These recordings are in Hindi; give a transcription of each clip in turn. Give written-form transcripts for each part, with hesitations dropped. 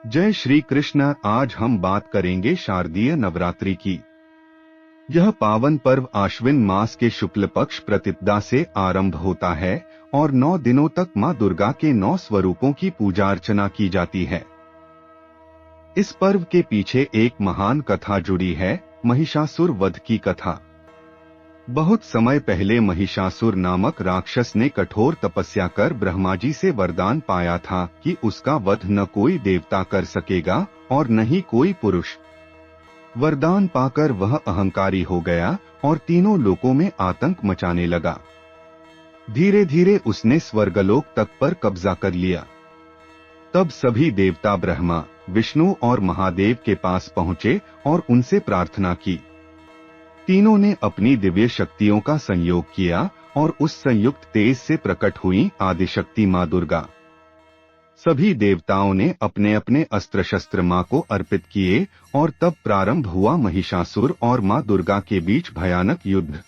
जय श्री कृष्ण। आज हम बात करेंगे शारदीय नवरात्रि की। यह पावन पर्व आश्विन मास के शुक्ल पक्ष प्रतिपदा से आरंभ होता है और 9 दिनों तक मां दुर्गा के 9 स्वरूपों की पूजा अर्चना की जाती है। इस पर्व के पीछे एक महान कथा जुड़ी है, महिषासुर वध की कथा। बहुत समय पहले महिषासुर नामक राक्षस ने कठोर तपस्या कर ब्रह्मा जी से वरदान पाया था कि उसका वध न कोई देवता कर सकेगा और न ही कोई पुरुष। वरदान पाकर वह अहंकारी हो गया और तीनों लोकों में आतंक मचाने लगा। धीरे धीरे उसने स्वर्गलोक तक पर कब्जा कर लिया। तब सभी देवता ब्रह्मा, विष्णु और महादेव के पास पहुंचे और उनसे प्रार्थना की। तीनों ने अपनी दिव्य शक्तियों का संयोग किया और उस संयुक्त तेज से प्रकट हुई आदिशक्ति मां दुर्गा। सभी देवताओं ने अपने अपने अस्त्र शस्त्र मां को अर्पित किए और तब प्रारंभ हुआ महिषासुर और मां दुर्गा के बीच भयानक युद्ध।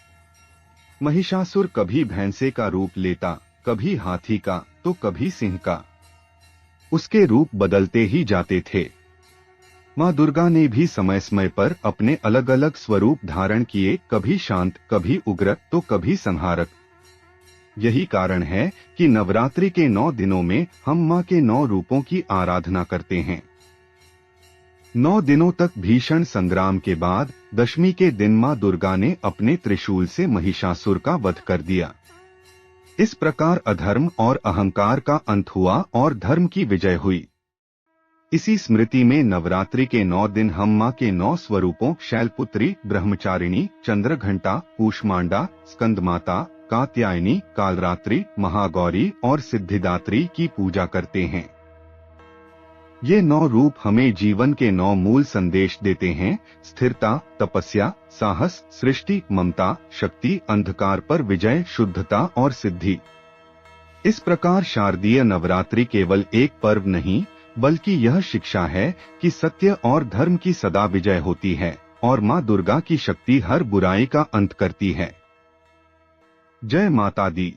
महिषासुर कभी भैंसे का रूप लेता, कभी हाथी का तो कभी सिंह का। उसके रूप बदलते ही जाते थे। मां दुर्गा ने भी समय समय पर अपने अलग अलग स्वरूप धारण किए, कभी शांत, कभी उग्र तो कभी संहारक। यही कारण है कि नवरात्रि के 9 दिनों में हम मां के 9 रूपों की आराधना करते हैं। 9 दिनों तक भीषण संग्राम के बाद दशमी के दिन मां दुर्गा ने अपने त्रिशूल से महिषासुर का वध कर दिया। इस प्रकार अधर्म और अहंकार का अंत हुआ और धर्म की विजय हुई। इसी स्मृति में नवरात्रि के 9 दिन हम मां के 9 स्वरूपों शैलपुत्री, ब्रह्मचारिणी, चंद्रघंटा, कूष्मांडा, स्कंदमाता, कात्यायनी, कालरात्रि, महागौरी और सिद्धिदात्री की पूजा करते हैं। ये 9 रूप हमें जीवन के 9 मूल संदेश देते हैं: स्थिरता, तपस्या, साहस, सृष्टि, ममता, शक्ति, अंधकार पर विजय, शुद्धता और सिद्धि। इस प्रकार शारदीय नवरात्रि केवल एक पर्व नहीं बल्कि यह शिक्षा है कि सत्य और धर्म की सदा विजय होती है और मां दुर्गा की शक्ति हर बुराई का अंत करती है। जय माता दी।